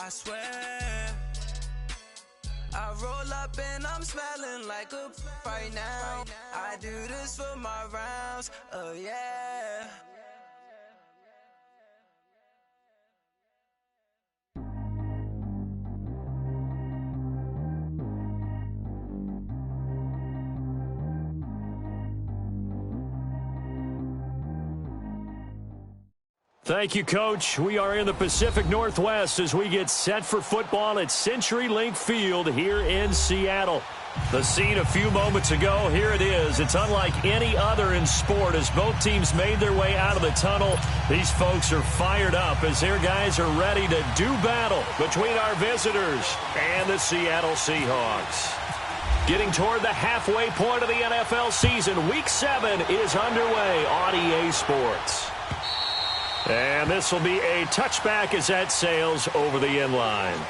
I swear. I roll up and I'm smelling like a right now. I do this for my rounds, oh yeah. Thank you, Coach. We are in the Pacific Northwest as we get set for football at CenturyLink Field here in Seattle. The scene a few moments ago, here it is. It's unlike any other in sport as both teams made their way out of the tunnel. These folks are fired up as their guys are ready to do battle between our visitors and the Seattle Seahawks. Getting toward the halfway point of the NFL season, Week 7 is underway on EA Sports. And this will be a touchback as that sails over the end line.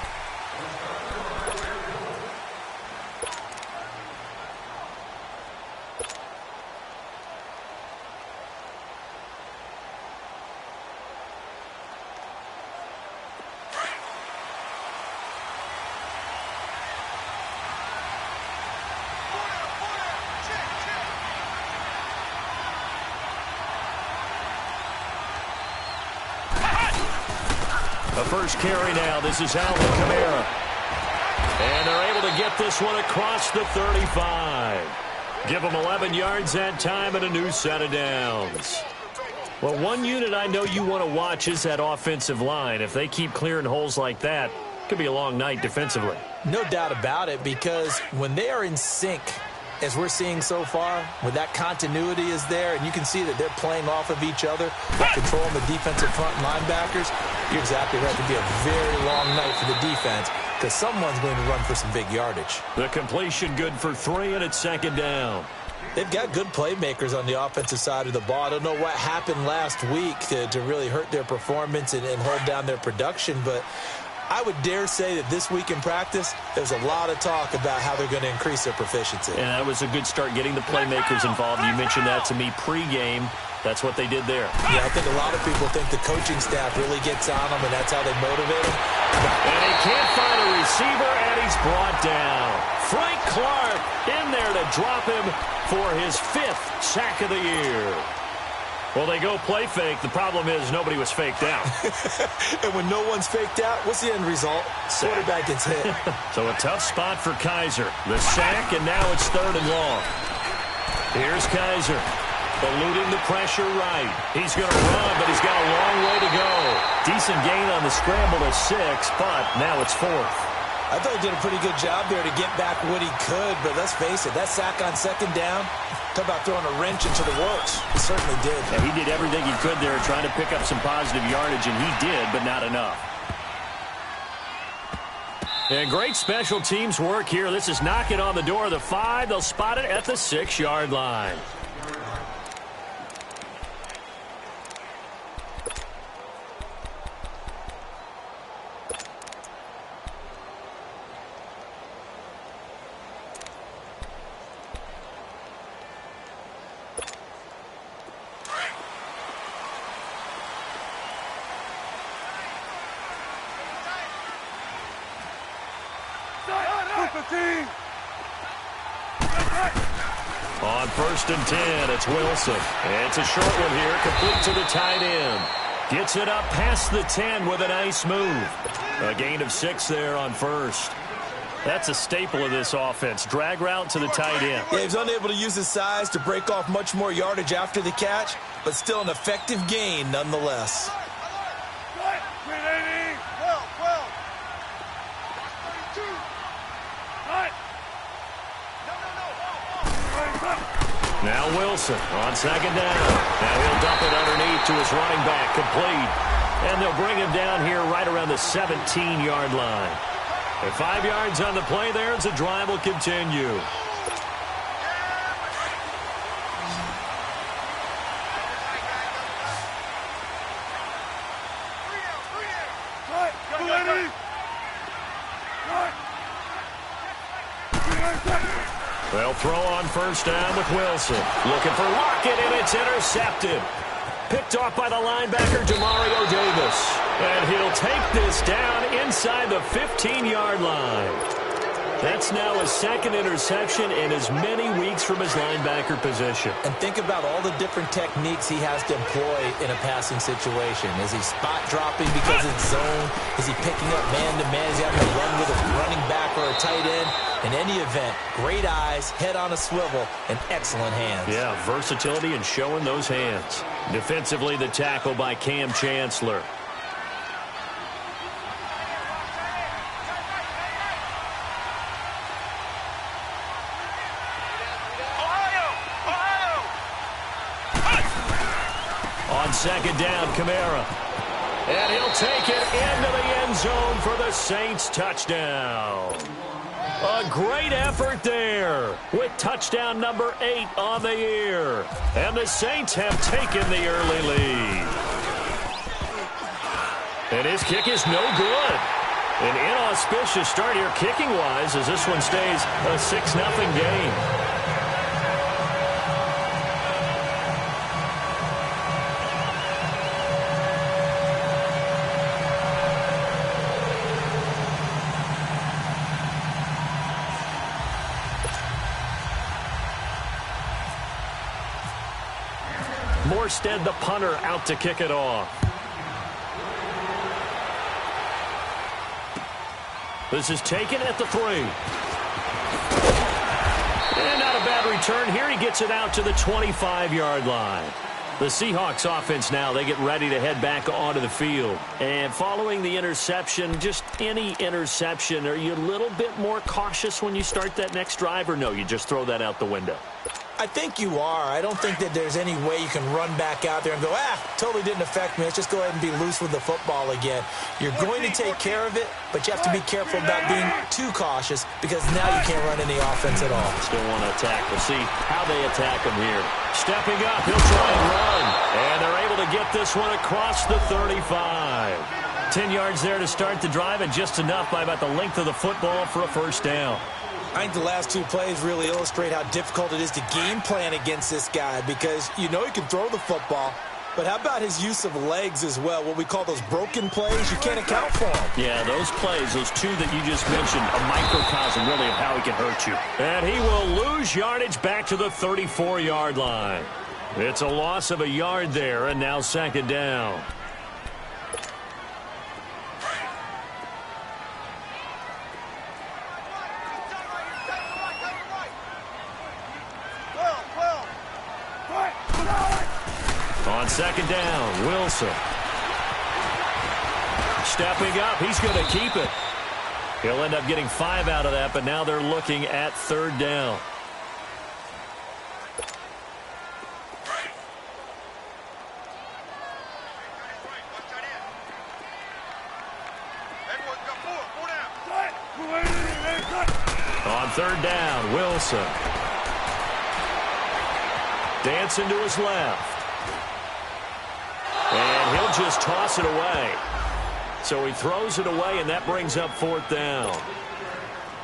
The first carry now. This is Alvin Kamara. And they're able to get this one across the 35. Give them 11 yards that time and a new set of downs. Well, one unit I know you want to watch is that offensive line. If they keep clearing holes like that, it could be a long night defensively. No doubt about it, because when they are in sync, as we're seeing so far, when that continuity is there, and you can see that they're playing off of each other, they're controlling the defensive front linebackers, you're exactly right. It could be a very long night for the defense because someone's going to run for some big yardage. The completion good for 3, and it's second down. They've got good playmakers on the offensive side of the ball. I don't know what happened last week to really hurt their performance and hold down their production, but I would dare say that this week in practice, there's a lot of talk about how they're going to increase their proficiency. And that was a good start getting the playmakers involved. You mentioned that to me pregame. That's what they did there. Yeah, I think a lot of people think the coaching staff really gets on them, and that's how they motivate them. And he can't find a receiver, and he's brought down. Frank Clark in there to drop him for his 5th sack of the year. Well, they go play fake. The problem is nobody was faked out. And when no one's faked out, what's the end result? Quarterback gets hit. So a tough spot for Kaiser. The sack, and now it's 3rd and long. Here's Kaiser. Eluding the pressure right. He's going to run, but he's got a long way to go. Decent gain on the scramble to 6, but now it's 4th. I thought he did a pretty good job there to get back what he could, but let's face it, that sack on 2nd down, talk about throwing a wrench into the works. He certainly did. Yeah, he did everything he could there trying to pick up some positive yardage, and he did, but not enough. And great special teams work here. This is knocking on the door of the 5. They'll spot it at the 6-yard line. On 1st and 10, it's Wilson. And it's a short one here, complete to the tight end. Gets it up past the 10 with a nice move. A gain of 6 there on 1st. That's a staple of this offense. Drag route to the tight end. Yeah, he's unable to use his size to break off much more yardage after the catch, but still an effective gain nonetheless. Now Wilson on 2nd down. Now he'll dump it underneath to his running back, complete. And they'll bring him down here right around the 17-yard line. At 5 yards on the play there, as the drive will continue. They'll throw on 1st down with Wilson. Looking for Lockett, and it's intercepted. Picked off by the linebacker, Demario Davis. And he'll take this down inside the 15-yard line. That's now his second interception in as many weeks from his linebacker position. And think about all the different techniques he has to employ in a passing situation. Is he spot dropping because it's zone? Is he picking up man-to-man? Is he having to run with a running back or a tight end? In any event, great eyes, head on a swivel, and excellent hands. Yeah, versatility and showing those hands. Defensively, the tackle by Cam Chancellor. On second down, Kamara. And he'll take it into the end zone for the Saints touchdown. A great effort there with touchdown number 8 on the year. And the Saints have taken the early lead. And his kick is no good. An inauspicious start here kicking-wise as this one stays a 6-0 game. Morstead, the punter, out to kick it off. This is taken at the 3. And not a bad return here. He gets it out to the 25-yard line. The Seahawks offense now, they get ready to head back onto the field. And following the interception, just any interception, are you a little bit more cautious when you start that next drive, or no, you just throw that out the window? I think you are. I don't think that there's any way you can run back out there and go, totally didn't affect me. Let's just go ahead and be loose with the football again. You're going to take care of it, but you have to be careful about being too cautious because now you can't run any offense at all. Still want to attack. We'll see how they attack him here. Stepping up, he'll try and run. And they're able to get this one across the 35. 10 yards there to start the drive, and just enough by about the length of the football for a first down. I think the last 2 plays really illustrate how difficult it is to game plan against this guy because you know he can throw the football, but how about his use of legs as well, what we call those broken plays? You can't account for them. Yeah, those plays, those 2 that you just mentioned, a microcosm really of how he can hurt you. And he will lose yardage back to the 34-yard line. It's a loss of a yard there, and now second down. On second down, Wilson. Stepping up, he's going to keep it. He'll end up getting 5 out of that, but now they're looking at third down. On third down, Wilson. Dancing to his left. And he'll just toss it away. So he throws it away, and that brings up fourth down.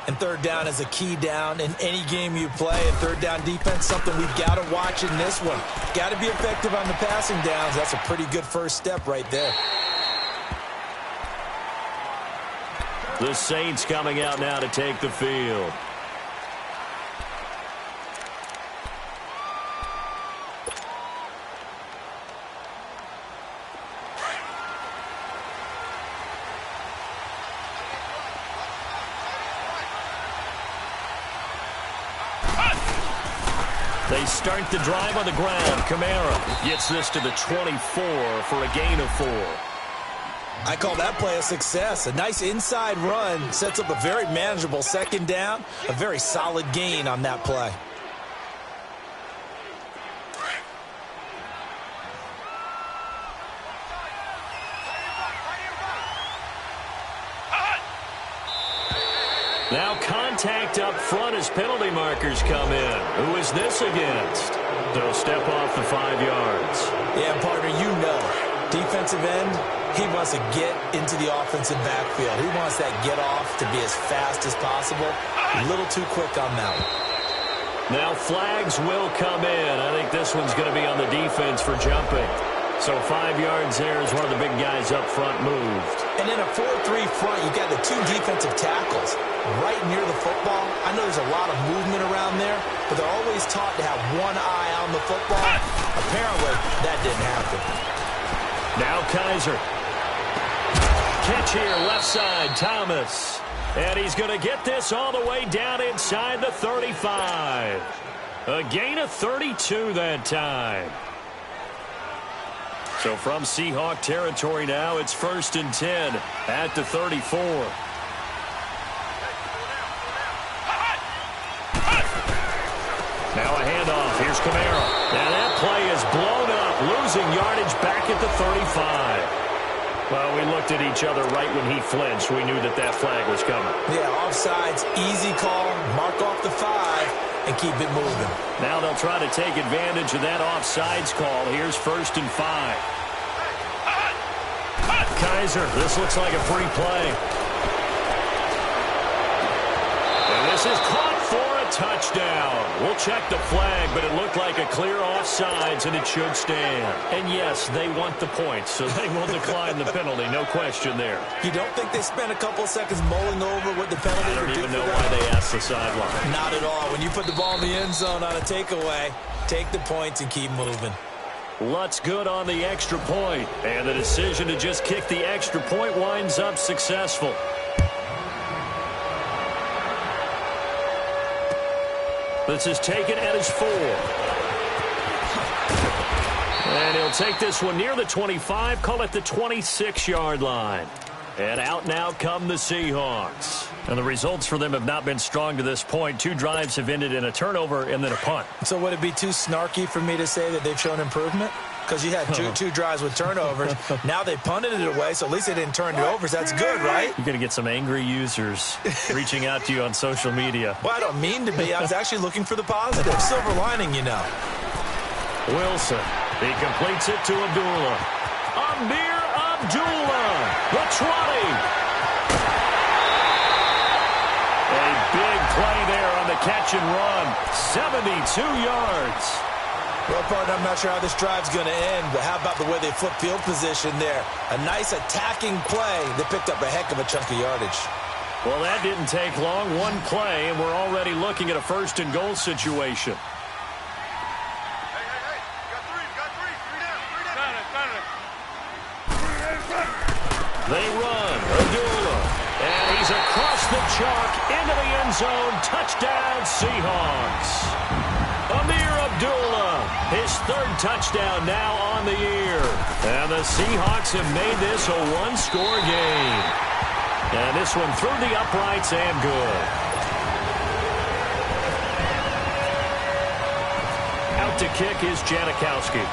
And third down is a key down in any game you play. And third down defense, something we've got to watch in this one. Got to be effective on the passing downs. That's a pretty good first step right there. The Saints coming out now to take the field. They start the drive on the ground. Kamara gets this to the 24 for a gain of 4. I call that play a success. A nice inside run sets up a very manageable second down. A very solid gain on that play. Now contact up front as penalty markers come in. Who is this against? They'll step off the 5 yards. Yeah, partner, you know. Defensive end, he wants to get into the offensive backfield. He wants that get off to be as fast as possible. A little too quick on that one. Now flags will come in. I think this one's going to be on the defense for jumping. So 5 yards there as one of the big guys up front moved. And in a 4-3 front, you got the 2 defensive tackles right near the football. I know there's a lot of movement around there, but they're always taught to have one eye on the football. Apparently, that didn't happen. Now Kaiser. Catch here, left side, Thomas. And he's going to get this all the way down inside the 35. A gain of 32 that time. So from Seahawk territory now, it's 1st and 10 at the 34. Now a handoff. Here's Kamara. Now that play is blown up, losing yardage back at the 35. Well, we looked at each other right when he flinched. We knew that that flag was coming. Yeah, offsides, easy call, mark off the 5, and keep it moving. Now they'll try to take advantage of that offsides call. Here's 1st and 5. Kaiser, this looks like a free play. And this is caught for a touchdown. We'll check the flag, but it looked like a clear offsides, and it should stand. And yes, they want the points, so they will decline the penalty. No question there. You don't think they spent a couple seconds mulling over what the penalty would do? I don't even know why they asked the sideline. Not at all. When you put the ball in the end zone on a takeaway, take the points and keep moving. Lutz good on the extra point, and the decision to just kick the extra point winds up successful. This is taken at his 4. And he'll take this one near the 25, call it the 26-yard line. And out now come the Seahawks. And the results for them have not been strong to this point. 2 drives have ended in a turnover and then a punt. So would it be too snarky for me to say that they've shown improvement? Because you had two drives with turnovers. Now they punted it away, so at least they didn't turn it over. So that's good, right? You're going to get some angry users reaching out to you on social media. Well, I don't mean to be. I was actually looking for the positive. Silver lining, you know. Wilson. He completes it to Abdullah. Amir Abdullah. The 20. A big play there on the catch and run. 72 yards. Well, partner, I'm not sure how this drive's going to end, but how about the way they flip field position there? A nice attacking play that picked up a heck of a chunk of yardage. Well, that didn't take long. One play, and we're already looking at a 1st and goal situation. They run. Abdullah. And he's across the chalk into the end zone. Touchdown, Seahawks. Amir Abdullah, his 3rd touchdown now on the year. And the Seahawks have made this a 1-score game. And this one through the uprights and good. Out to kick is Janikowski.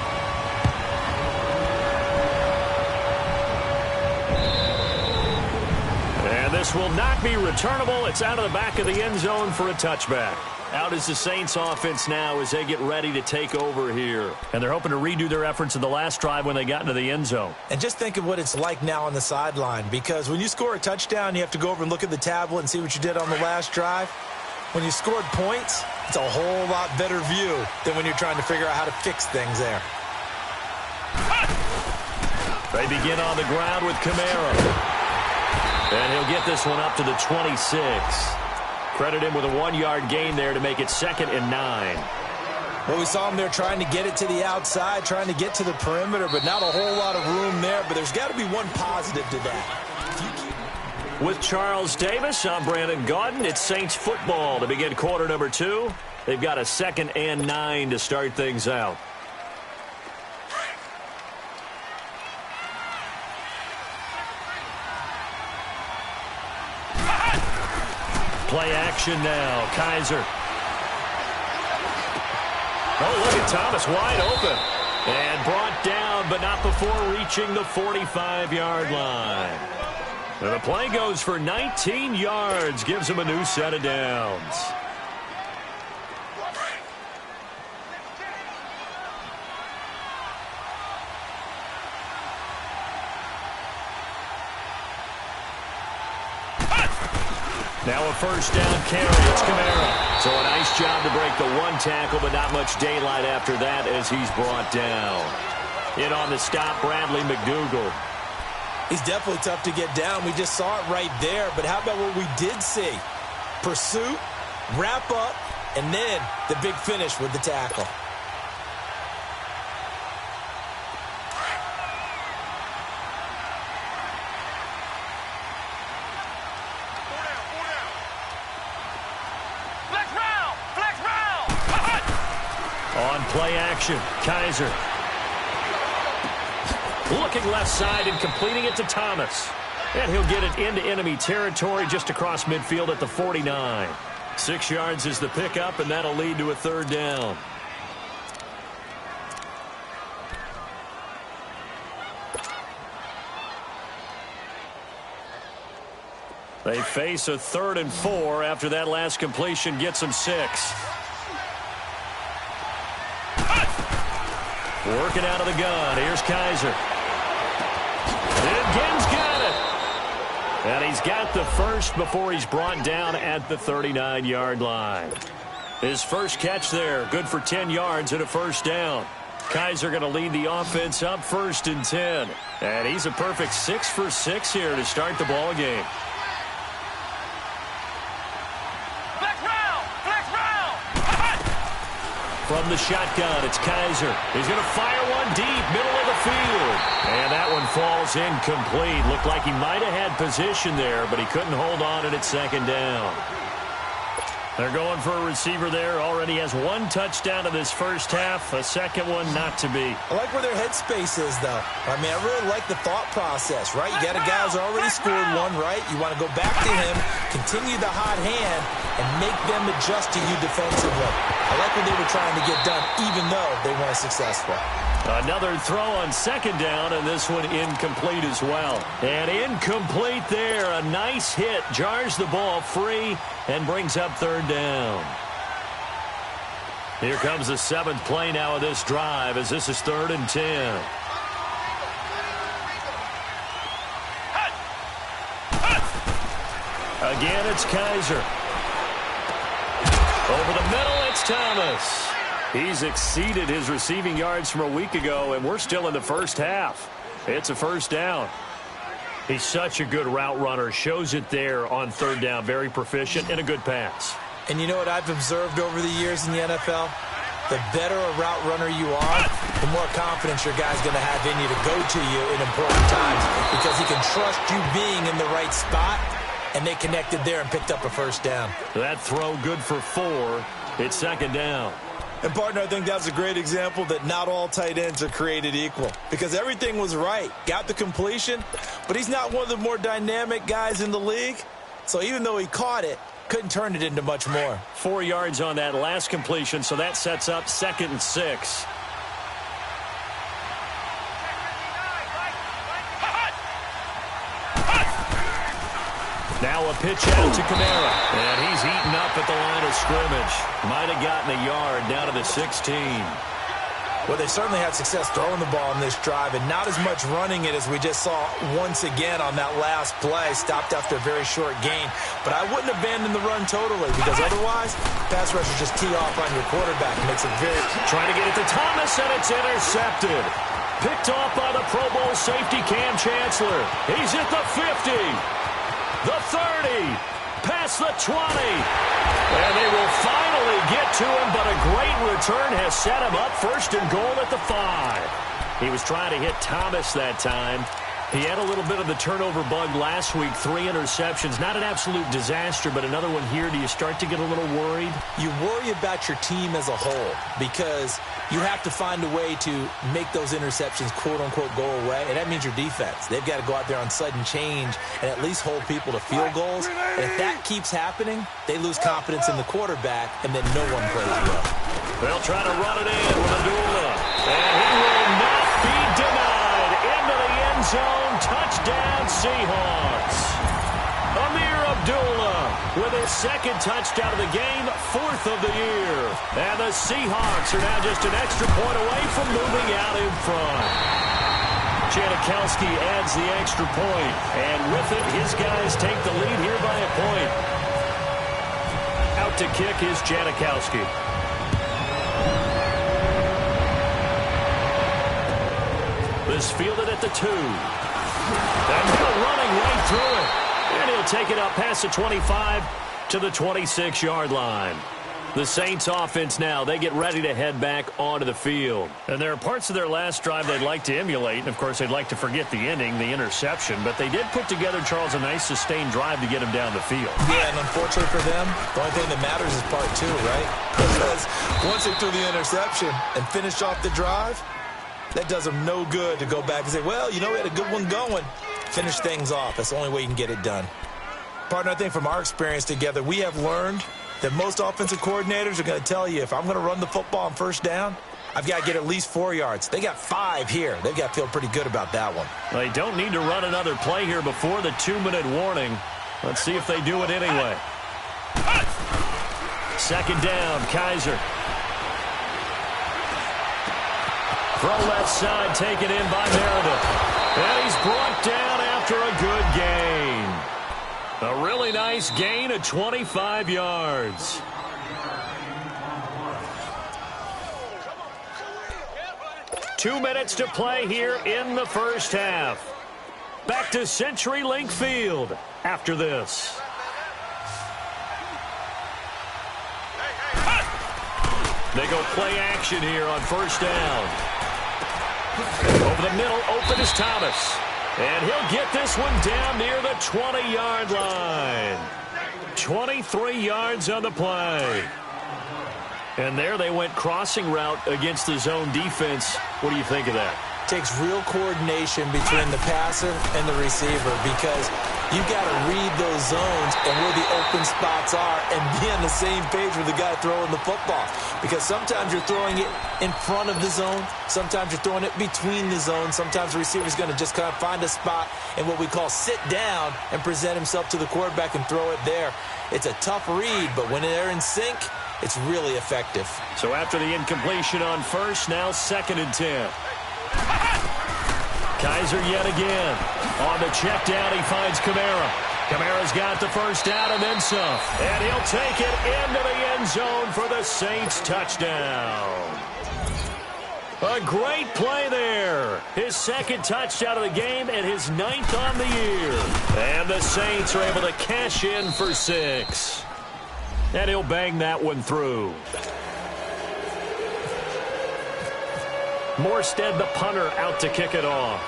And this will not be returnable. It's out of the back of the end zone for a touchback. Out is the Saints offense now as they get ready to take over here. And they're hoping to redo their efforts in the last drive when they got into the end zone. And just think of what it's like now on the sideline, because when you score a touchdown, you have to go over and look at the tablet and see what you did on the last drive. When you scored points, it's a whole lot better view than when you're trying to figure out how to fix things there. They begin on the ground with Kamara. And he'll get this one up to the 26. Credit him with a 1-yard gain there to make it 2nd and 9. Well, we saw him there trying to get it to the outside, trying to get to the perimeter, but not a whole lot of room there. But there's got to be one positive to that. With Charles Davis, I'm Brandon Gaudin. It's Saints football to begin quarter number 2. They've got a 2nd and 9 to start things out. Play action now. Kaiser. Oh, look at Thomas wide open. And brought down, but not before reaching the 45-yard line. And the play goes for 19 yards. Gives him a new set of downs. Now a 1st down carry. It's Kamara. So a nice job to break the 1 tackle, but not much daylight after that as he's brought down. In on the stop, Bradley McDougald. He's definitely tough to get down. We just saw it right there. But how about what we did see? Pursuit, wrap up, and then the big finish with the tackle. On play action, Kaiser. Looking left side and completing it to Thomas. And he'll get it into enemy territory just across midfield at the 49. 6 yards is the pickup, and that'll lead to a third down. They face a 3rd and 4 after that last completion gets them 6. Working out of the gun. Here's Kaiser. Again's got it. And he's got the first before he's brought down at the 39-yard line. His first catch there, good for 10 yards and a first down. Kaiser going to lead the offense up 1st and 10. And he's a perfect 6 for 6 here to start the ball game. From the shotgun, it's Kaiser. He's going to fire one deep, middle of the field. And that one falls incomplete. Looked like he might have had position there, but he couldn't hold on at 2nd down. They're going for a receiver there. Already has 1 touchdown in this first half. A second one not to be. I like where their headspace is, though. I mean, I really like the thought process, right? You got a guy who's already scored one, right? You want to go back to him, continue the hot hand, and make them adjust to you defensively. I like what they were trying to get done, even though they weren't successful. Another throw on 2nd down, and this one incomplete as well. And incomplete there. A nice hit. Jars the ball free and brings up 3rd down. Here comes the 7th play now of this drive as this is 3rd and 10. Again, it's Kaiser. Over the middle, it's Thomas. He's exceeded his receiving yards from a week ago, and we're still in the first half. It's a first down. He's such a good route runner. Shows it there on 3rd down. Very proficient and a good pass. And you know what I've observed over the years in the NFL? The better a route runner you are, the more confidence your guy's going to have in you to go to you in important times because he can trust you being in the right spot, and they connected there and picked up a first down. That throw good for 4. It's 2nd down. And, partner, I think that's a great example that not all tight ends are created equal because everything was right. Got the completion, but he's not one of the more dynamic guys in the league. So even though he caught it, couldn't turn it into much more. 4 yards on that last completion, so that sets up 2nd and 6. Now a pitch out to Kamara. And he's eaten up at the line of scrimmage. Might have gotten a yard down to the 16. Well, they certainly had success throwing the ball in this drive and not as much running it as we just saw once again on that last play. Stopped after a very short gain. But I wouldn't abandon the run totally because otherwise, pass rushers just tee off on your quarterback. It makes it very... Trying to get it to Thomas, and it's intercepted. Picked off by the Pro Bowl safety Cam Chancellor. He's at the 50. The 30, past the 20, and they will finally get to him, but a great return has set him up 1st and goal at the 5. He was trying to hit Thomas that time. He had a little bit of the turnover bug last week, 3 interceptions. Not an absolute disaster, but another one here. Do you start to get a little worried? You worry about your team as a whole because you have to find a way to make those interceptions, quote-unquote, go away, and that means your defense. They've got to go out there on sudden change and at least hold people to field goals. And if that keeps happening, they lose confidence in the quarterback, and then no one plays well. They'll try to run it in with Abdullah, and he will not be denied. Into the end zone. Touchdown, Seahawks. Amir Abdullah with his 2nd touchdown of the game, 4th of the year. And the Seahawks are now just an extra point away from moving out in front. Janikowski adds the extra point, and with it, his guys take the lead here by a point. Out to kick is Janikowski. is fielded at the 2. And they're running right through it. And he'll take it up past the 25 to the 26-yard line. The Saints offense now, they get ready to head back onto the field. And there are parts of their last drive they'd like to emulate. And, of course, they'd like to forget the ending, the interception. But they did put together, Charles, a nice sustained drive to get him down the field. Yeah, and unfortunately for them, the only thing that matters is part 2, right? Because once they threw the interception and finished off the drive, that does them no good to go back and say, well, you know, we had a good one going. Finish things off. That's the only way you can get it done. Partner, I think from our experience together, we have learned that most offensive coordinators are going to tell you, if I'm going to run the football on first down, I've got to get at least 4 yards. They got 5 here. They've got to feel pretty good about that one. They don't need to run another play here before the 2-minute warning. Let's see if they do it anyway. Second down, Kaiser. Throw left side, taken in by Meredith. And he's brought down after a good gain. A really nice gain of 25 yards. Two minutes to play here in the first half. Back to CenturyLink Field after this. They go play action here on first down. Over the middle, open is Thomas. And he'll get this one down near the 20-yard line. 23 yards on the play. And there they went crossing route against the zone defense. What do you think of that? Takes real coordination between the passer and the receiver, because you've got to read those zones and where the open spots are and be on the same page with the guy throwing the football. Because sometimes you're throwing it in front of the zone. Sometimes you're throwing it between the zones. Sometimes the receiver's going to just kind of find a spot and what we call sit down and present himself to the quarterback and throw it there. It's a tough read, but when they're in sync, it's really effective. So after the incompletion on first, now 2nd and 10. Kaiser yet again. On the check down, he finds Kamara. Kamara's got the first down and then some. And he'll take it into the end zone for the Saints touchdown. A great play there. His 2nd touchdown of the game and his 9th on the year. And the Saints are able to cash in for 6. And he'll bang that one through. Morstead, the punter, out to kick it off.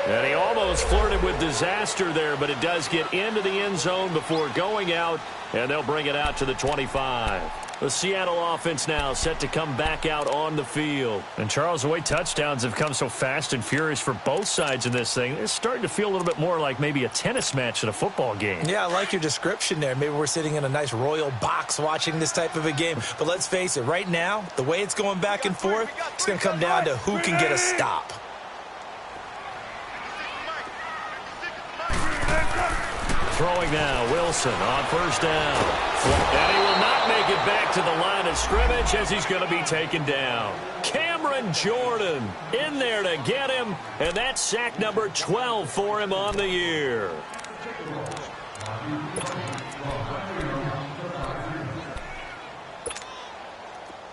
And he almost flirted with disaster there, but it does get into the end zone before going out, and they'll bring it out to the 25. The Seattle offense now set to come back out on the field. And Charles, the way touchdowns have come so fast and furious for both sides in this thing, it's starting to feel a little bit more like maybe a tennis match at a football game. Yeah, I like your description there. Maybe we're sitting in a nice royal box watching this type of a game. But let's face it, right now, the way it's going back and forth, it's going to come down to who can get a stop. Throwing now, Wilson on first down. And he will not make it back to the line of scrimmage as he's going to be taken down. Cameron Jordan in there to get him, and that's sack number 12 for him on the year.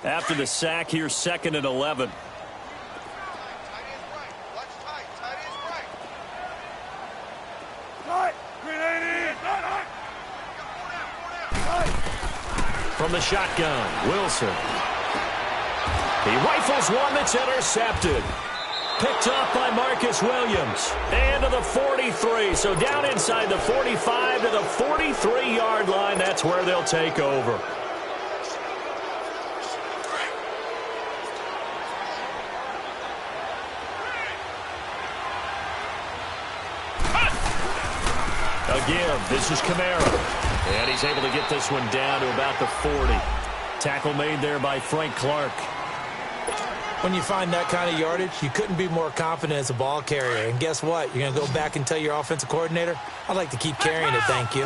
After the sack, here's 2nd and 11. From the shotgun, Wilson. He rifles one that's intercepted. Picked off by Marcus Williams. And to the 43. So down inside the 45 to the 43-yard line. That's where they'll take over. Again, this is Kamara. And he's able to get this one down to about the 40. Tackle made there by Frank Clark. When you find that kind of yardage, you couldn't be more confident as a ball carrier. And guess what? You're going to go back and tell your offensive coordinator, I'd like to keep carrying it, thank you.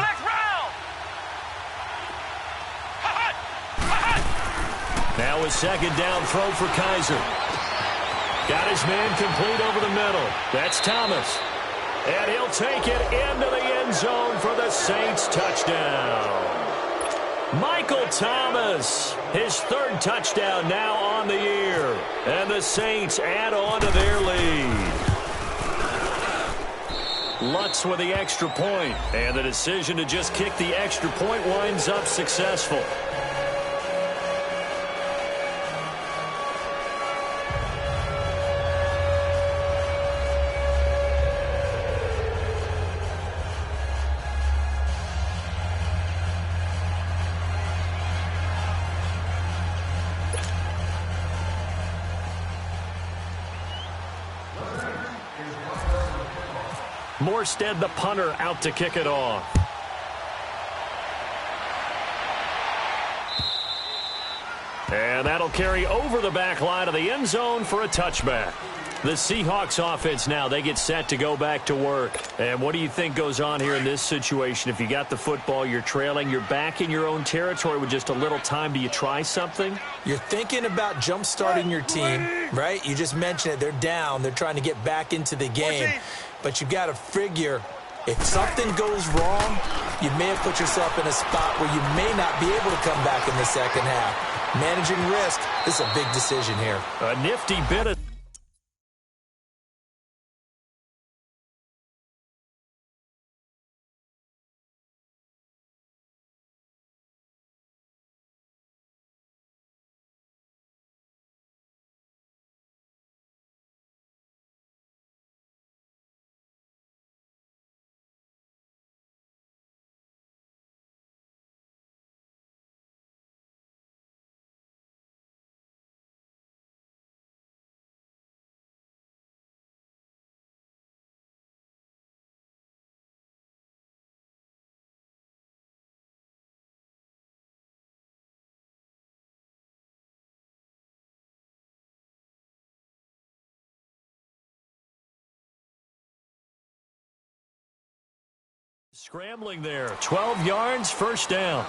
Now a 2nd down throw for Kaiser. Got his man complete over the middle. That's Thomas. And he'll take it into the end zone for the Saints touchdown. Michael Thomas, his third touchdown now on the year. And the Saints add on to their lead. Lutz with the extra point, and the decision to just kick the extra point winds up successful. Morstead, the punter, out to kick it off. And that'll carry over the back line of the end zone for a touchback. The Seahawks offense now, they get set to go back to work. And what do you think goes on here in this situation? If you got the football, you're trailing, you're back in your own territory with just a little time. Do you try something? You're thinking about jump-starting your team, right? You just mentioned it. They're down. They're trying to get back into the game. But you've got to figure, if something goes wrong, you may have put yourself in a spot where you may not be able to come back in the second half. Managing risk, this is a big decision here. A nifty bit of... Scrambling there. 12 yards, first down.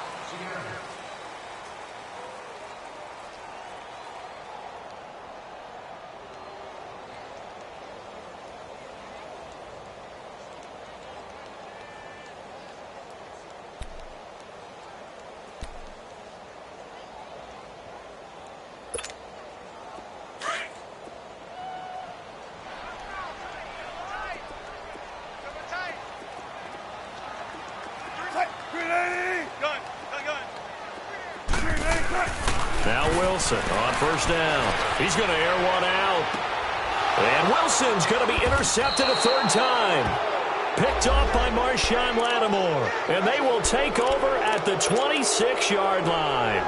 Now Wilson on first down. He's going to air one out. And Wilson's going to be intercepted a third time. Picked off by Marshawn Lattimore. And they will take over at the 26-yard line.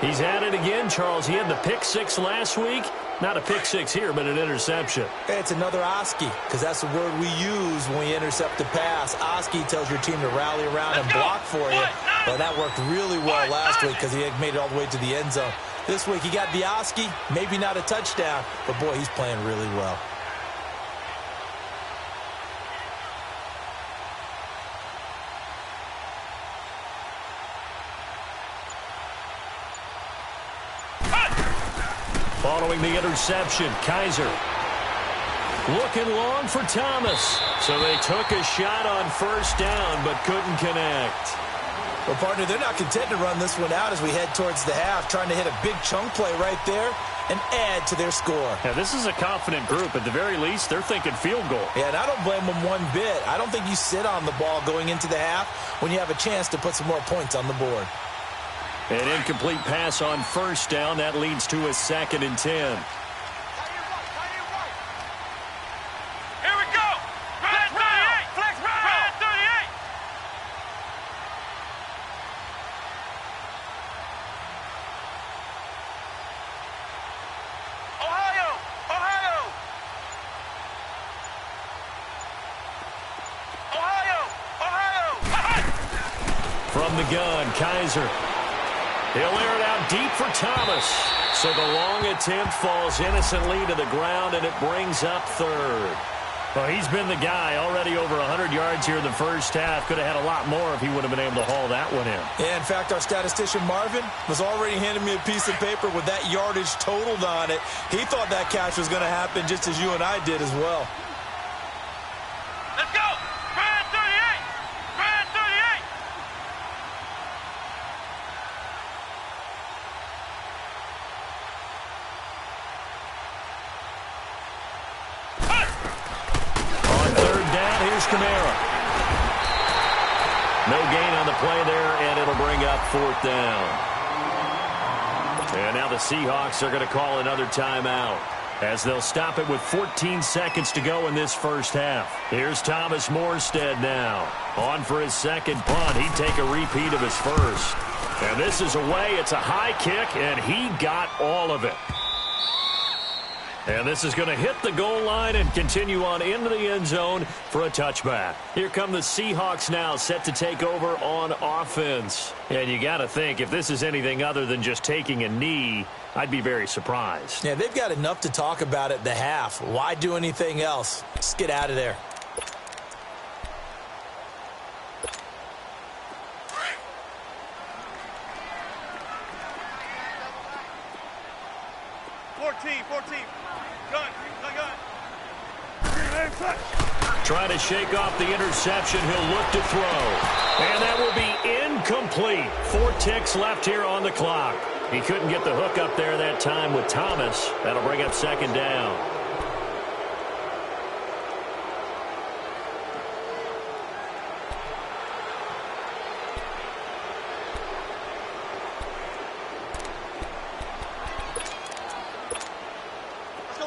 He's at it again, Charles. He had the pick six last week. Not a pick six here, but an interception. It's another Oski, because that's the word we use when we intercept the pass. Oski tells your team to rally around and block for you. Well, that worked really well last week because he had made it all the way to the end zone. This week he got the Oski, maybe not a touchdown, but boy, he's playing really well. Following the interception, Kaiser looking long for Thomas. So they took a shot on first down but couldn't connect. Well, partner, they're not content to run this one out as we head towards the half, trying to hit a big chunk play right there and add to their score. Yeah, this is a confident group. At the very least, they're thinking field goal. Yeah, and I don't blame them one bit. I don't think you sit on the ball going into the half when you have a chance to put some more points on the board. An incomplete pass on first down. That leads to a 2nd and 10. From the gun, Kaiser. He'll air it out deep for Thomas. So the long attempt falls innocently to the ground, and it brings up third. Well, he's been the guy already over 100 yards here in the first half. Could have had a lot more if he would have been able to haul that one in. Yeah, in fact, our statistician Marvin was already handing me a piece of paper with that yardage totaled on it. He thought that catch was going to happen just as you and I did as well. Let's go! Brand 38! Brand 38! Kamara. No gain on the play there, and it'll bring up 4th down. And now the Seahawks are going to call another timeout, as they'll stop it with 14 seconds to go in this first half. Here's Thomas Morstead now. On for his second punt. He'd take a repeat of his first. And this is away. It's a high kick, and he got all of it. And this is going to hit the goal line and continue on into the end zone for a touchback. Here come the Seahawks now, set to take over on offense. And you got to think, if this is anything other than just taking a knee, I'd be very surprised. Yeah, they've got enough to talk about at the half. Why do anything else? Just get out of there. Trying to shake off the interception. He'll look to throw. And that will be incomplete. 4 ticks left here on the clock. He couldn't get the hook up there that time with Thomas. That'll bring up 2nd down.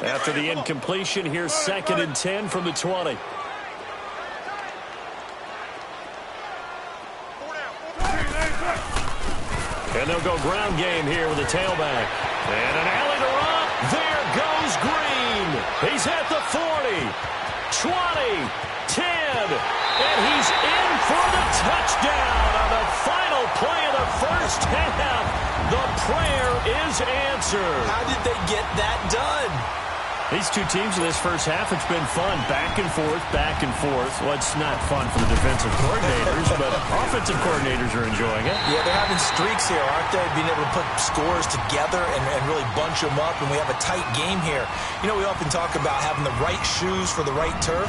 After the incompletion, here's 2nd and 10 from the 20. And they'll go ground game here with a tailback. And an alley to run. There goes Green. He's at the 40, 20, 10. And he's in for the touchdown on the final play of the first half. The prayer is answered. How did they get that done? These two teams in this first half, it's been fun. Back and forth, back and forth. Well, it's not fun for the defensive coordinators, but offensive coordinators are enjoying it. Yeah, they're having streaks here, aren't they? Being able to put scores together and really bunch them up, and we have a tight game here. You know, we often talk about having the right shoes for the right turf.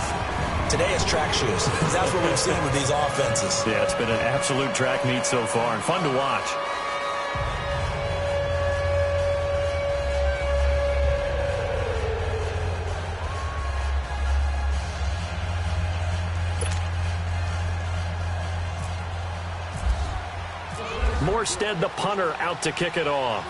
Today it's track shoes, because that's what we've seen with these offenses. Yeah, it's been an absolute track meet so far, and fun to watch. Morstead, the punter, out to kick it off.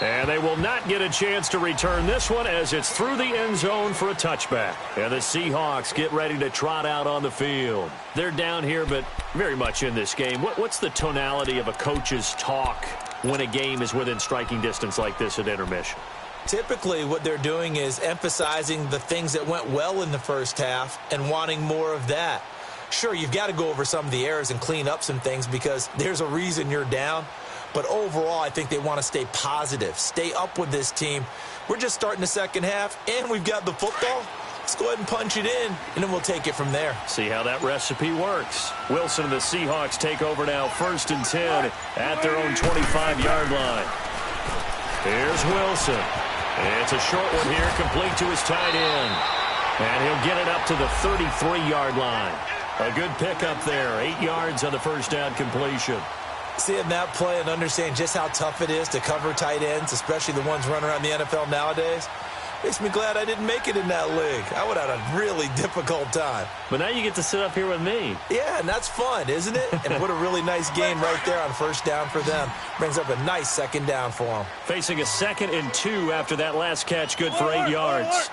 And they will not get a chance to return this one as it's through the end zone for a touchback. And the Seahawks get ready to trot out on the field. They're down here, but very much in this game. What's the tonality of a coach's talk when a game is within striking distance like this at intermission? Typically, what they're doing is emphasizing the things that went well in the first half and wanting more of that. Sure, you've got to go over some of the errors and clean up some things because there's a reason you're down. But overall, I think they want to stay positive, stay up with this team. We're just starting the second half, and we've got the football. Let's go ahead and punch it in, and then we'll take it from there. See how that recipe works. Wilson and the Seahawks take over now, 1st and 10 at their own 25-yard line. Here's Wilson. It's a short one here, complete to his tight end. And he'll get it up to the 33-yard line. A good pickup there, 8 yards on the first down completion. Seeing that play and understand just how tough it is to cover tight ends, especially the ones running around the NFL nowadays, makes me glad I didn't make it in that league. I would have had a really difficult time. But now you get to sit up here with me. Yeah, and that's fun, isn't it? And what a really nice game right there on first down for them. Brings up a nice second down for them. Facing a 2nd and 2 after that last catch, good for 8 yards.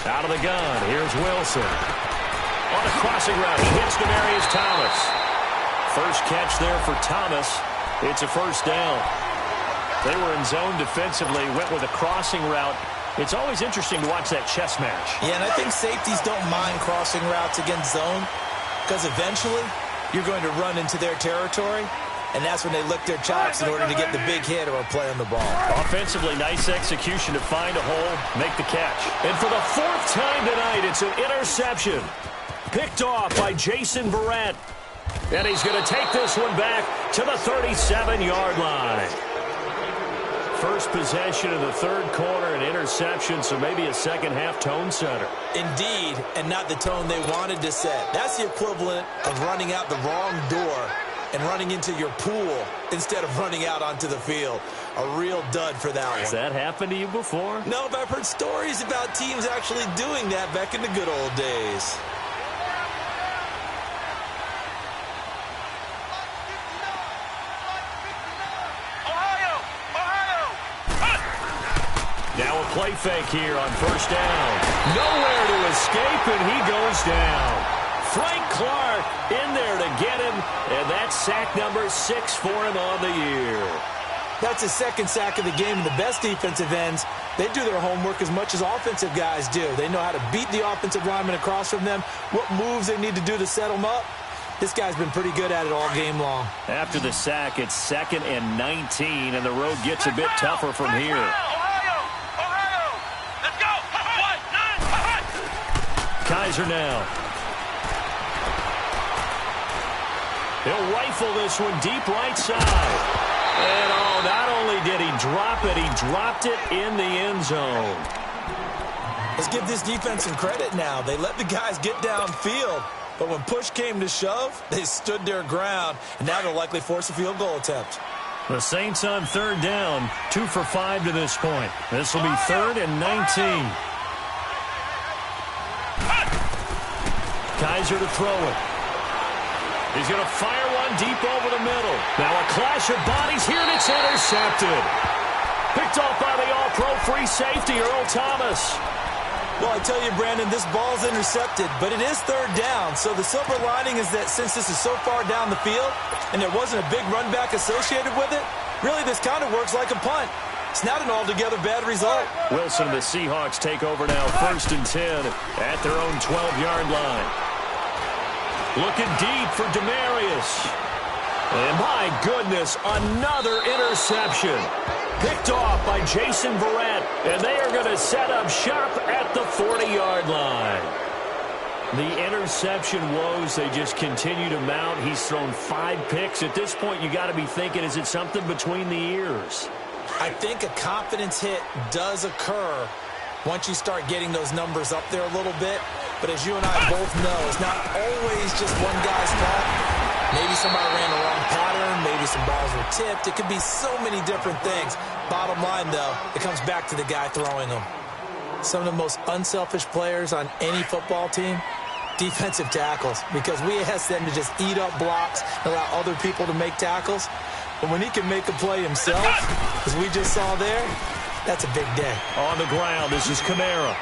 Out of the gun, here's Wilson. On a crossing route, he hits Demaryius Thomas. First catch there for Thomas. It's a first down. They were in zone defensively, went with a crossing route. It's always interesting to watch that chess match. Yeah, and I think safeties don't mind crossing routes against zone because eventually you're going to run into their territory. And that's when they lick their chops in order to get the big hit or a play on the ball. Offensively, nice execution to find a hole, make the catch. And for the 4th time tonight, it's an interception. Picked off by Jason Verrett. And he's going to take this one back to the 37-yard line. First possession of the 3rd quarter, an interception, so maybe a second-half tone setter. Indeed, and not the tone they wanted to set. That's the equivalent of running out the wrong door and running into your pool instead of running out onto the field. A real dud for that one. Has that happened to you before? No, but I've heard stories about teams actually doing that back in the good old days. Now a play fake here on first down. Nowhere to escape, and he goes down. Frank Clark in there to get him, and that's sack number 6 for him on the year. That's his second sack of the game, and the best defensive ends, they do their homework as much as offensive guys do. They know how to beat the offensive lineman across from them, what moves they need to do to set them up. This guy's been pretty good at it all game long. After the sack, it's 2nd and 19, and the road gets a bit tougher from here. Kaiser now. He'll rifle this one deep right side. And not only did he drop it, he dropped it in the end zone. Let's give this defense some credit now. They let the guys get downfield, but when push came to shove, they stood their ground, and now they'll likely force a field goal attempt. The Saints on 3rd down, 2 for 5 to this point. This will be 3rd and 19. Kaiser to throw it. He's going to fire one deep over the middle. Now a clash of bodies here, and it's intercepted. Picked off by the all-pro free safety, Earl Thomas. Well, I tell you, Brandon, this ball's intercepted, but it is 3rd down. So the silver lining is that since this is so far down the field and there wasn't a big run back associated with it, really this kind of works like a punt. It's not an altogether bad result. Wilson and the Seahawks take over now, 1st and 10 at their own 12-yard line. Looking deep for Demarius. And my goodness, another interception. Picked off by Jason Verrett. And they are going to set up shop at the 40-yard line. The interception woes, they just continue to mount. He's thrown 5 picks. At this point, you got to be thinking, is it something between the ears? I think a confidence hit does occur once you start getting those numbers up there a little bit. But as you and I both know, it's not always just one guy's fault. Maybe somebody ran the wrong pattern. Maybe some balls were tipped. It could be so many different things. Bottom line, though, it comes back to the guy throwing them. Some of the most unselfish players on any football team, defensive tackles, because we ask them to just eat up blocks and allow other people to make tackles. But when he can make a play himself, as we just saw there, that's a big day. On the ground, this is Kamara.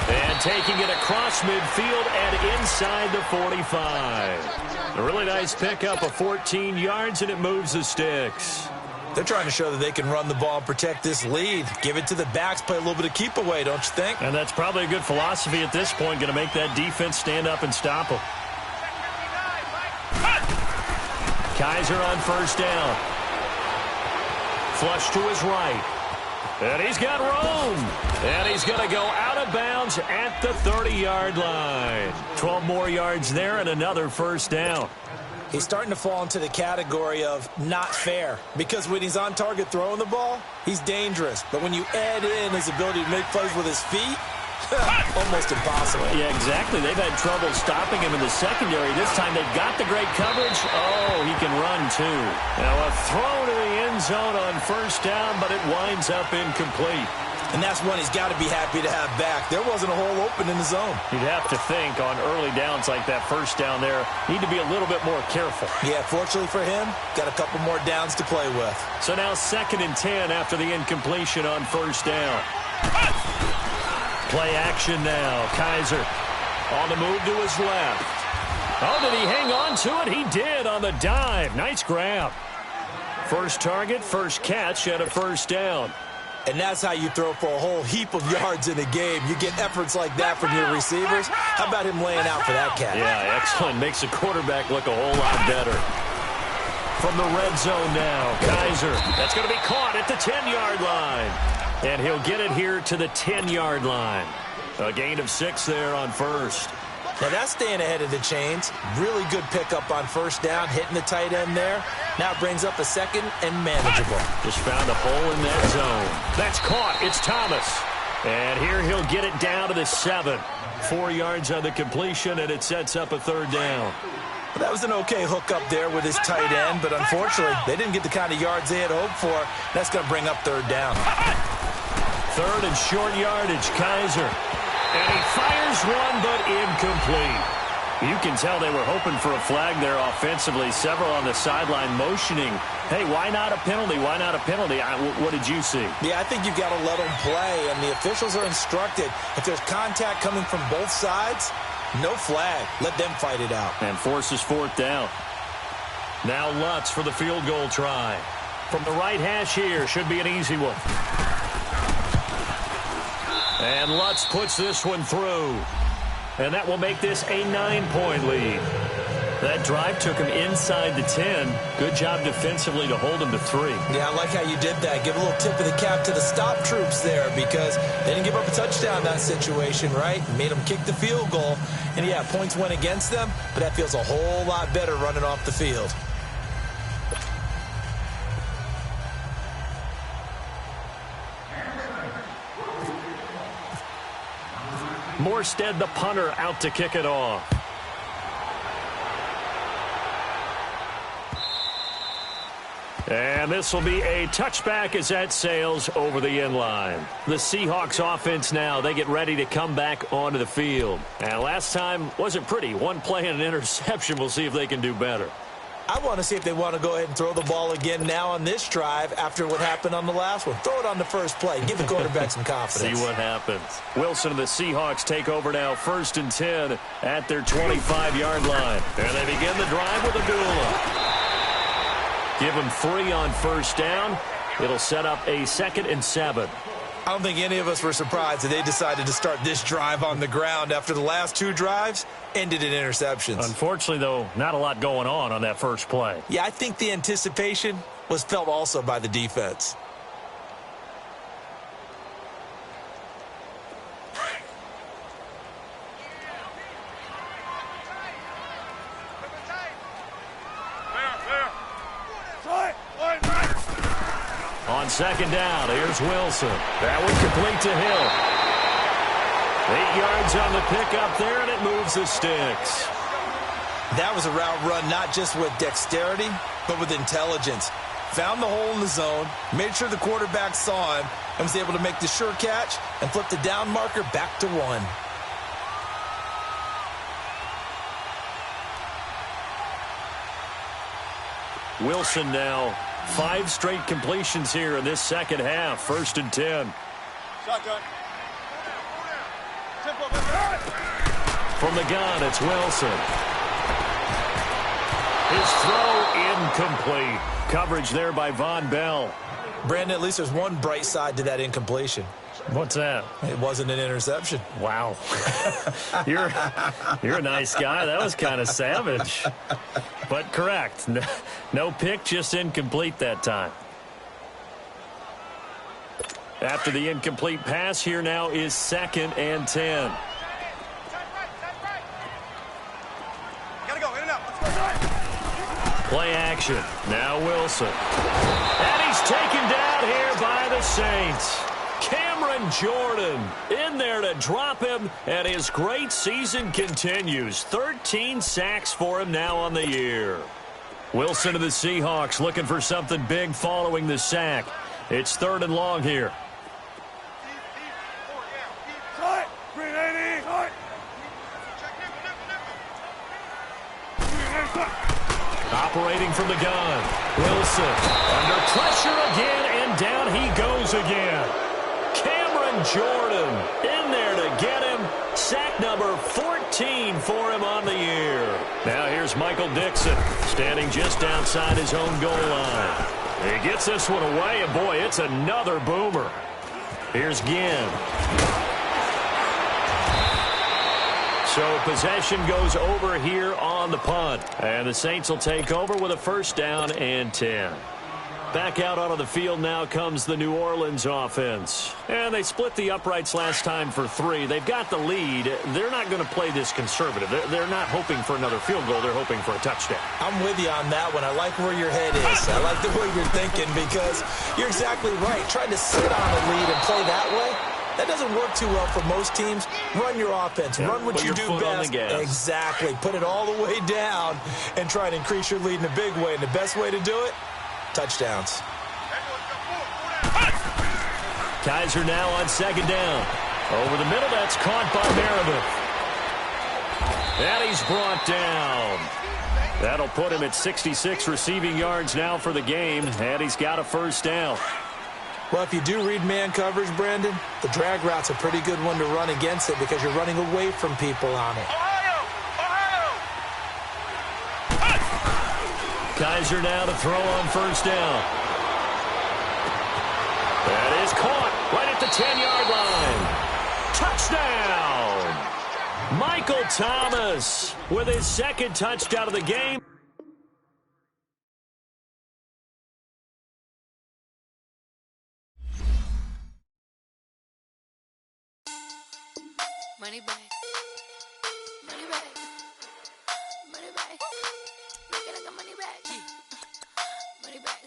And taking it across midfield and inside the 45. A really nice pickup of 14 yards, and it moves the sticks. They're trying to show that they can run the ball and protect this lead. Give it to the backs, play a little bit of keep away, don't you think? And that's probably a good philosophy at this point, going to make that defense stand up and stop them. Kaiser on 1st down. Flush to his right. And he's got room. And he's going to go out of bounds at the 30-yard line. 12 more yards there and another 1st down. He's starting to fall into the category of not fair, because when he's on target throwing the ball, he's dangerous. But when you add in his ability to make plays with his feet, almost impossible. Yeah, exactly. They've had trouble stopping him in the secondary. This time they've got the great coverage. Oh, he can run too. Now a throw to the end zone on 1st down, but it winds up incomplete. And that's one he's got to be happy to have back. There wasn't a hole open in the zone. You'd have to think on early downs like that 1st down there, need to be a little bit more careful. Yeah, fortunately for him, got a couple more downs to play with. So now 2nd and 10 after the incompletion on 1st down. Play action now. Kaiser on the move to his left. Oh, did he hang on to it? He did on the dive. Nice grab. First target, first catch, and a 1st down. And that's how you throw for a whole heap of yards in a game. You get efforts like that from your receivers. How about him laying out for that catch? Yeah, excellent. Makes the quarterback look a whole lot better. From the red zone now, Kaiser. That's going to be caught at the 10-yard line. And he'll get it here to the 10-yard line. A gain of 6 there on 1st. Now that's staying ahead of the chains. Really good pickup on 1st down, hitting the tight end there. Now it brings up a 2nd and manageable. Just found a hole in that zone. That's caught. It's Thomas. And here he'll get it down to the 7. 4 yards on the completion, and it sets up a 3rd down. That was an okay hook up there with his tight end, but unfortunately, they didn't get the kind of yards they had hoped for. That's going to bring up third down. Third and short yardage, Kaiser. And he fires one, but incomplete. You can tell they were hoping for a flag there offensively. Several on the sideline motioning, hey, why not a penalty? Why not a penalty? What did you see? Yeah, I think you've got to let them play, and the officials are instructed. If there's contact coming from both sides, no flag. Let them fight it out. And forces fourth down. Now Lutz for the field goal try. From the right hash here, should be an easy one. And Lutz puts this one through. And that will make this a 9-point lead. That drive took him inside the 10. Good job defensively to hold him to 3. Yeah, I like how you did that. Give a little tip of the cap to the stop troops there because they didn't give up a touchdown in that situation, right? Made them kick the field goal. And, yeah, points went against them, but that feels a whole lot better running off the field. Morstead, the punter, out to kick it off. And this will be a touchback as that sails over the end line. The Seahawks offense now, they get ready to come back onto the field. And last time wasn't pretty. One play and an interception. We'll see if they can do better. I want to see if they want to go ahead and throw the ball again now on this drive after what happened on the last one. Throw it on the first play. Give the quarterback some confidence. See what happens. Wilson and the Seahawks take over now, 1st and 10 at their 25-yard line. And they begin the drive with a Bluhollow. Give them 3 on first down. It'll set up a 2nd and 7. I don't think any of us were surprised that they decided to start this drive on the ground after the last 2 drives ended in interceptions. Unfortunately, though, not a lot going on that first play. Yeah, I think the anticipation was felt also by the defense. On 2nd down, here's Wilson. That one complete to Hill. 8 yards on the pickup there, and it moves the sticks. That was a route run not just with dexterity, but with intelligence. Found the hole in the zone, made sure the quarterback saw him, and was able to make the sure catch and flip the down marker back to 1. Wilson now 5 straight completions here in this second half. 1st and 10. Shotgun. From the gun, it's Wilson. His throw incomplete. Coverage there by Von Bell. Brandon, at least there's one bright side to that incompletion. What's that? It wasn't an interception. Wow. You're a nice guy. That was kind of savage. But correct. No pick, just incomplete that time. After the incomplete pass, here now is 2nd and 10. Gotta go, in and out. Let's go. Play action. Now Wilson. And he's taken down here by the Saints. Cameron Jordan in there to drop him, and his great season continues. 13 sacks for him now on the year. Wilson to the Seahawks looking for something big following the sack. It's 3rd and long here. Operating from the gun. Wilson under pressure again, and down he goes again. Cameron Jordan in there to get him. Sack number 14 for him on the year. Now here's Michael Dixon standing just outside his own goal line. He gets this one away, and boy, it's another boomer. Here's Ginn. So possession goes over here on the punt. And the Saints will take over with a 1st down and 10. Back out onto the field now comes the New Orleans offense. And they split the uprights last time for 3. They've got the lead. They're not going to play this conservative. They're not hoping for another field goal. They're hoping for a touchdown. I'm with you on that one. I like where your head is. I like the way you're thinking because you're exactly right. Trying to sit on a lead and play that way, That doesn't work too well for most teams. Run your offense. Run what you do best. Exactly. Put it all the way down and try to increase your lead in a big way. And the best way to do it, touchdowns. Kaiser now on second down. Over the middle, that's caught by Meredith. And he's brought down. That'll put him at 66 receiving yards now for the game, and he's got a first down. Well, if you do read man coverage, Brandon, the drag route's a pretty good one to run against it because you're running away from people on it. Kaiser now to throw on first down. That is caught right at the 10-yard line. Touchdown! Michael Thomas with his second touchdown of the game. Money back. Money back. Money back. Looking like a money back. Money back.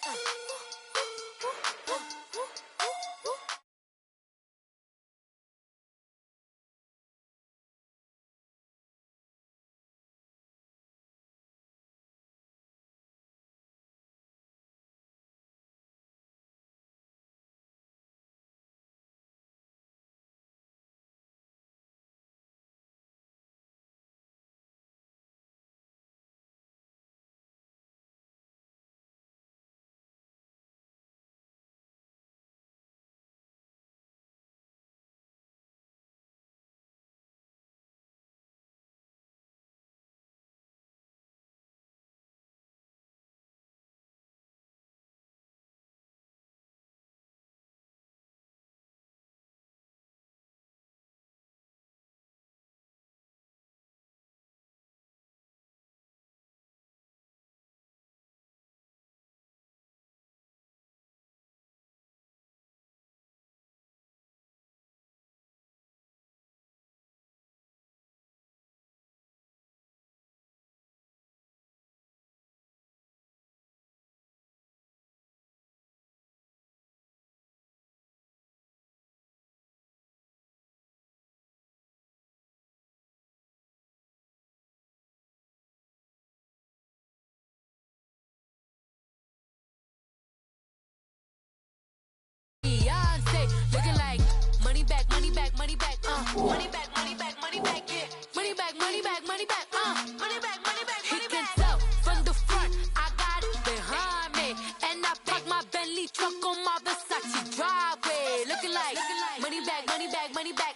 Looking like money back, money back, money back, money back, money back, money back, yeah. Money back, money back, money back, money back, money back, money back. He can tell from the front, I got it behind me, and I park my Bentley truck on my Versace driveway. Looking like money back, money back, money back,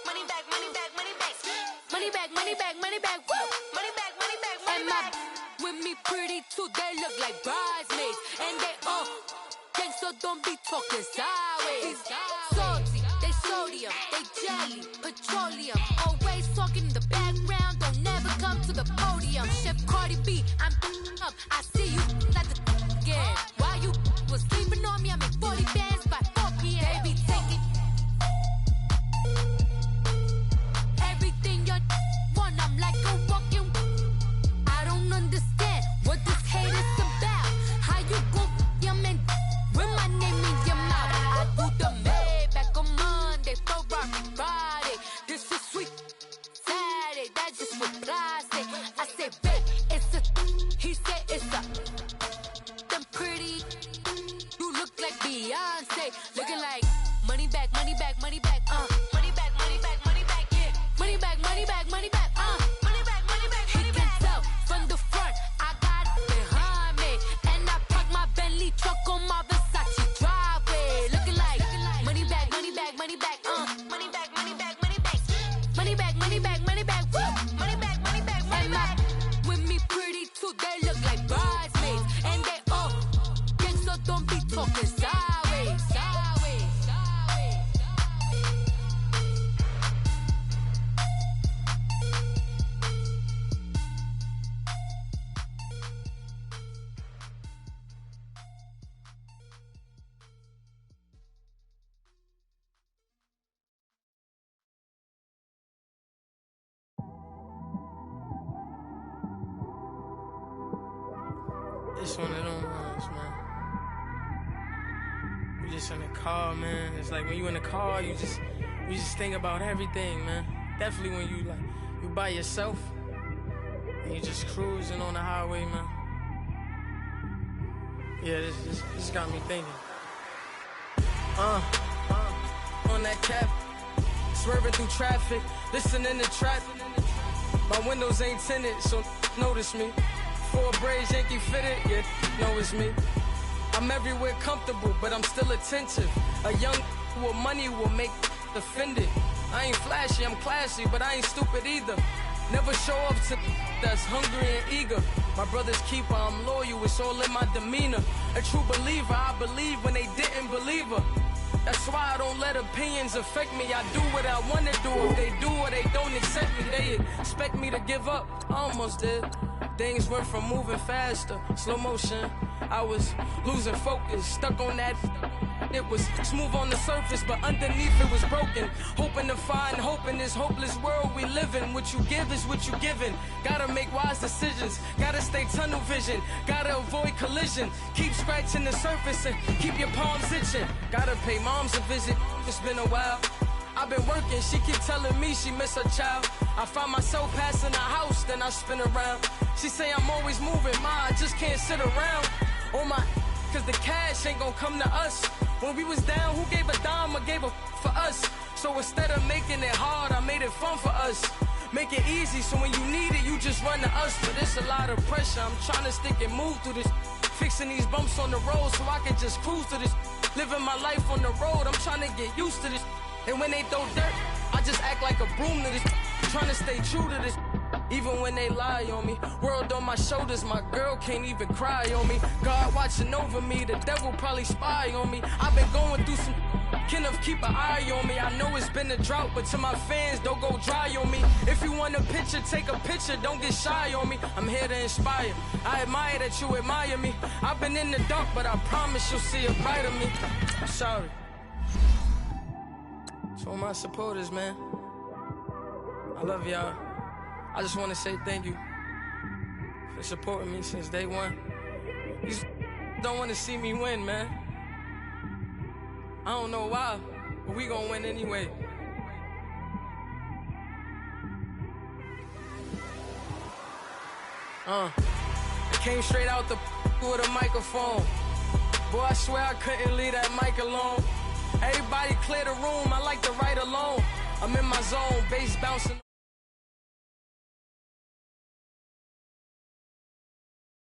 money back, money back, money back, money back, money back, money back, woo, money back, money back, money back. With me pretty too, they look like bridesmaids, and they all. So don't be talking sideways. Salty, they sodium, they jelly, petroleum. Always talking in the background, don't never come to the podium. Chef Cardi B, I'm up. I see you like the again. While you was sleeping on me, I make 40 bands by 4 p.m. Baby, take it. Everything you want, I'm like a walking. I don't understand what this hate is about. How you go, your man? With my name in your mouth, I do the Maybach on Monday, Ferrari Friday. This is sweet Saturday, that's just what plastic. I say, babe, it's a. He said it's a. Them pretty, you look like Beyonce, looking like money back, money back, money back, money back, money back, money back, yeah, money back, money back, money back, money back, money back. He can tell from the front, I got it behind me, and I park my Bentley truck on my Versace driveway. Looking like money back, money back, money back, money back, money back, money back, money back, money back, money back, woo, money back, money back, money back. With me pretty too, they look like bridesmaids, and they all gang, so don't be talking sideways, sideways, sideways. It's one of them ones, man. You just in the car, man. It's like when you in the car, you you just think about everything, man. Definitely when you by yourself and you just cruising on the highway, man. Yeah, this got me thinking. On that cap, swerving through traffic, listening to trap. My windows ain't tinted, so notice me. 4 braids, Yankee fitted, yeah, know it's me. I'm everywhere comfortable, but I'm still attentive. A young with money will make offended. I ain't flashy, I'm classy, but I ain't stupid either. Never show up to that's hungry and eager. My brother's keeper, I'm loyal, it's all in my demeanor. A true believer, I believe when they didn't believe her. That's why I don't let opinions affect me. I do what I want to do. If they do or they don't accept me, they expect me to give up. I almost did. Things went from moving faster, slow motion. I was losing focus, stuck on that. It was smooth on the surface, but underneath it was broken. Hoping to find hope in this hopeless world we live in. What you give is what you given. Gotta make wise decisions. Gotta stay tunnel vision. Gotta avoid collision. Keep scratching the surface and keep your palms itching. Gotta pay moms a visit. It's been a while. I've been working, she keep telling me she miss her child. I find myself passing the house, then I spin around. She say I'm always moving, ma, I just can't sit around. Oh my, cause the cash ain't gonna come to us. When we was down, who gave a dime or gave a for us? So instead of making it hard, I made it fun for us. Make it easy, so when you need it, you just run to us. But it's a lot of pressure, I'm trying to stick and move through this. Fixing these bumps on the road so I can just cruise to this. Living my life on the road, I'm trying to get used to this. And when they throw dirt, I just act like a broom to this. Trying to stay true to this. Even when they lie on me. World on my shoulders, my girl can't even cry on me. God watching over me, the devil probably spy on me. I've been going through some, Kenneth keep an eye on me. I know it's been a drought, but to my fans, don't go dry on me. If you want a picture, take a picture, don't get shy on me. I'm here to inspire, I admire that you admire me. I've been in the dark, but I promise you'll see a bright of me. I'm sorry. To all my supporters, man, I love y'all. I just want to say thank you for supporting me since day one. You don't want to see me win, man. I don't know why, but we gonna win anyway. I came straight out the with a microphone. Boy, I swear I couldn't leave that mic alone. Everybody clear the room, I like to write alone. I'm in my zone, bass bouncing.